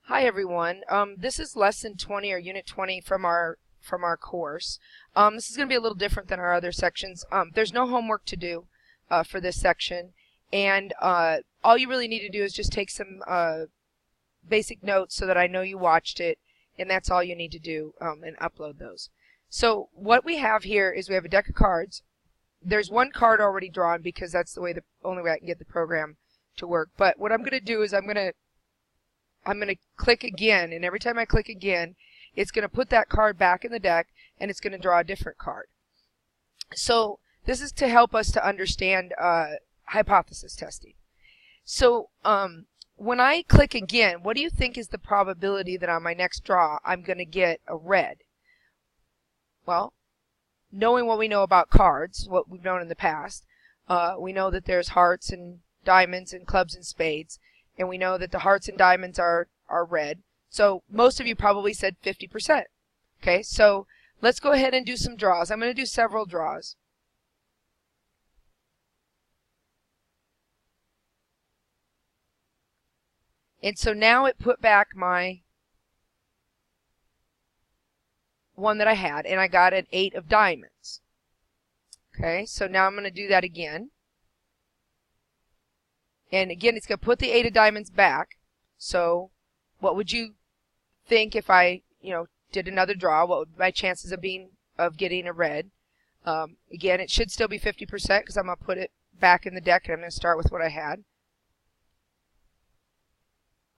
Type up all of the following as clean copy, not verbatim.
Hi everyone. This is lesson 20 or unit 20 from our course. This is going to be a little different than our other sections. There's no homework to do for this section, and all you really need to do is just take some basic notes so that I know you watched it, and that's all you need to do, and upload those. So what we have here is we have a deck of cards. There's one card already drawn because that's the only way I can get the program to work. But what I'm going to do is I'm going to click again, and every time I click again, it's going to put that card back in the deck, and it's going to draw a different card. So this is to help us to understand hypothesis testing. So when I click again, what do you think is the probability that on my next draw I'm going to get a red? Well, knowing what we know about cards, what we've known in the past, we know that there's hearts and diamonds and clubs and spades. And we know that the hearts and diamonds are red. So most of you probably said 50%. Okay, so let's go ahead and do some draws. I'm going to do several draws. And so now it put back my one that I had, and I got an 8 of diamonds. Okay, so now I'm going to do that again. And again, it's going to put the 8 of diamonds back. So what would you think if I, did another draw? What would my chances of getting a red? Again, it should still be 50% because I'm going to put it back in the deck, and I'm going to start with what I had.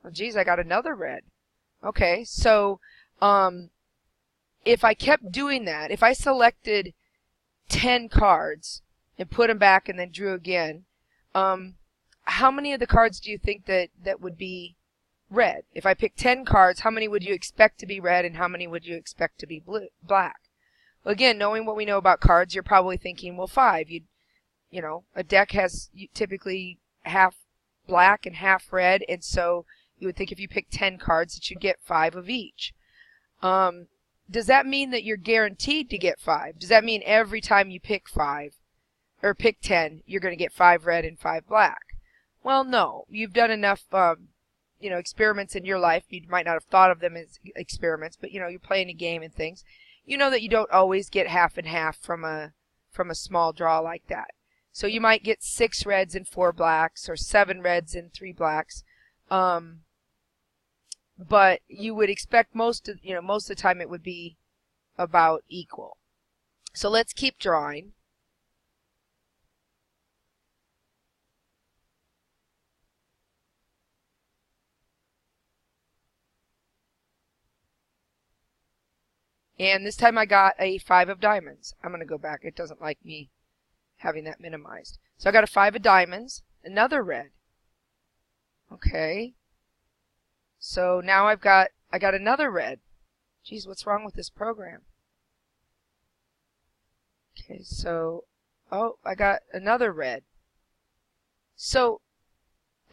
Oh, geez, I got another red. Okay, so if I kept doing that, if I selected 10 cards and put them back and then drew again, how many of the cards do you think that would be red? If I picked 10 cards, how many would you expect to be red and how many would you expect to be black? Well, again, knowing what we know about cards, you're probably thinking, well, 5. A deck has typically half black and half red, and so you would think if you pick 10 cards that you'd get 5 of each. Does that mean that you're guaranteed to get 5? Does that mean every time you pick 5 or pick 10, you're going to get 5 red and 5 black? Well, no. You've done enough, experiments in your life. You might not have thought of them as experiments, but you're playing a game and things. You know that you don't always get half and half from a small draw like that. So you might get 6 reds and 4 blacks, or 7 reds and 3 blacks. But you would expect most of the time it would be about equal. So let's keep drawing. And this time I got a 5 of diamonds. I'm going to go back. It doesn't like me having that minimized. So I got a 5 of diamonds, another red. Okay. So now I got another red. Geez, what's wrong with this program? Okay, so, I got another red. So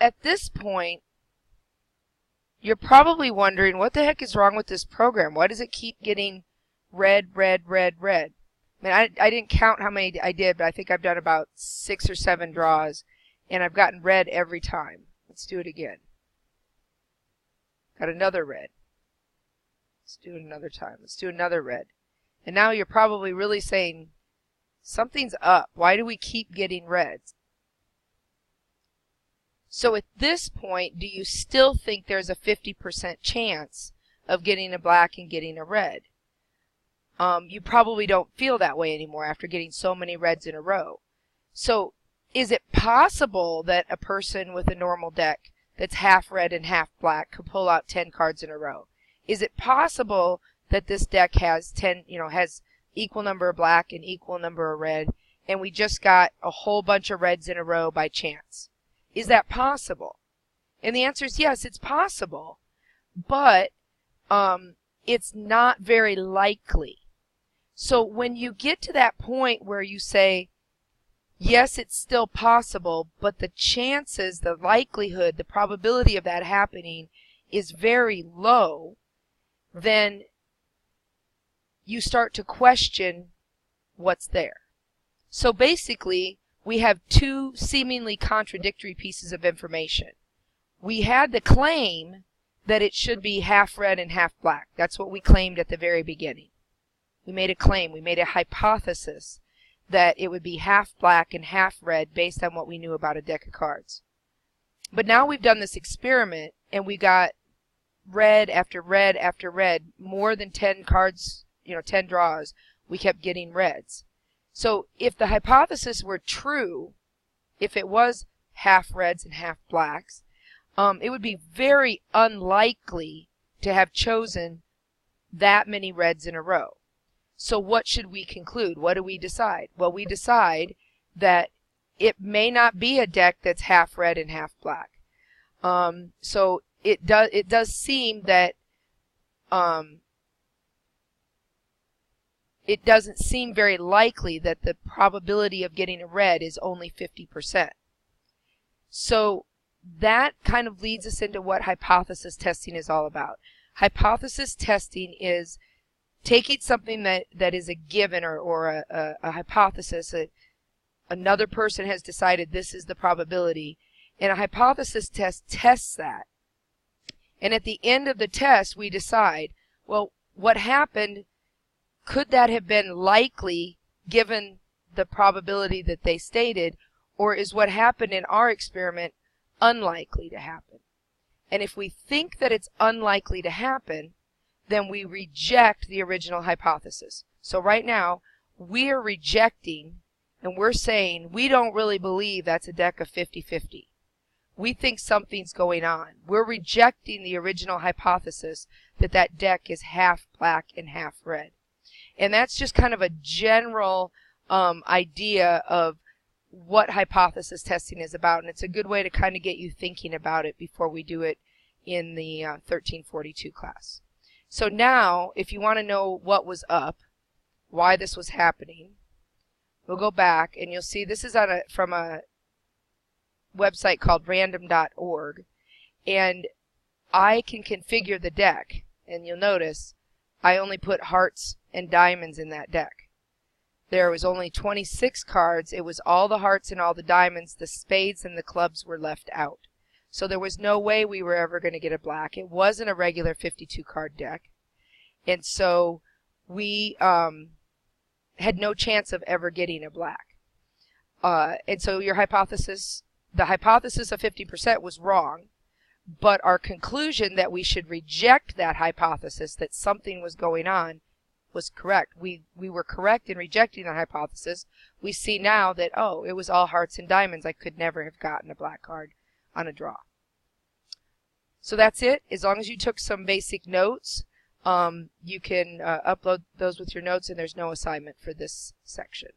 at this point, you're probably wondering, what the heck is wrong with this program? Why does it keep getting red, red, red, red? I mean, I didn't count how many I did, but I think I've done about 6 or 7 draws, and I've gotten red every time. Let's do it again. Got another red. Let's do it another time. Let's do another red. And now you're probably really saying, something's up. Why do we keep getting reds? So at this point, do you still think there's a 50% chance of getting a black and getting a red? You probably don't feel that way anymore after getting so many reds in a row. So is it possible that a person with a normal deck that's half red and half black could pull out 10 cards in a row? Is it possible that this deck has has equal number of black and equal number of red, and we just got a whole bunch of reds in a row by chance? Is that possible? And the answer is yes, it's possible, but it's not very likely. So when you get to that point where you say, yes, it's still possible, but the chances, the likelihood, the probability of that happening is very low, then you start to question what's there. So basically, we have 2 seemingly contradictory pieces of information. We had the claim that it should be half red and half black. That's what we claimed at the very beginning. We made a claim, we made a hypothesis that it would be half black and half red based on what we knew about a deck of cards. But now we've done this experiment and we got red after red after red, more than 10 cards, 10 draws, we kept getting reds. So if the hypothesis were true, if it was half reds and half blacks, it would be very unlikely to have chosen that many reds in a row. So what should we conclude? What do we decide? Well, we decide that it may not be a deck that's half red and half black. So it does seem that it doesn't seem very likely that the probability of getting a red is only 50%. So that kind of leads us into what hypothesis testing is all about. Hypothesis testing is taking something that is a given or a hypothesis. Another person has decided this is the probability, and a hypothesis test tests that. And at the end of the test, we decide, well, what happened, could that have been likely given the probability that they stated, or is what happened in our experiment unlikely to happen? And if we think that it's unlikely to happen, then we reject the original hypothesis. So right now, we are rejecting, and we're saying we don't really believe that's a deck of 50-50. We think something's going on. We're rejecting the original hypothesis that that deck is half black and half red. And that's just kind of a general idea of what hypothesis testing is about, and it's a good way to kind of get you thinking about it before we do it in the 1342 class. So now, if you want to know what was up, why this was happening, we'll go back and you'll see this is from a website called random.org, and I can configure the deck, and you'll notice I only put hearts and diamonds in that deck. There was only 26 cards. It was all the hearts and all the diamonds. The spades and the clubs were left out. So there was no way we were ever going to get a black. It wasn't a regular 52 card deck. And so we had no chance of ever getting a black. And so your hypothesis, the hypothesis of 50% was wrong. But our conclusion that we should reject that hypothesis, that something was going on, was correct. We were correct in rejecting the hypothesis. We see now that, oh, it was all hearts and diamonds. I could never have gotten a black card on a draw. So that's it. As long as you took some basic notes, you can upload those with your notes, and there's no assignment for this section.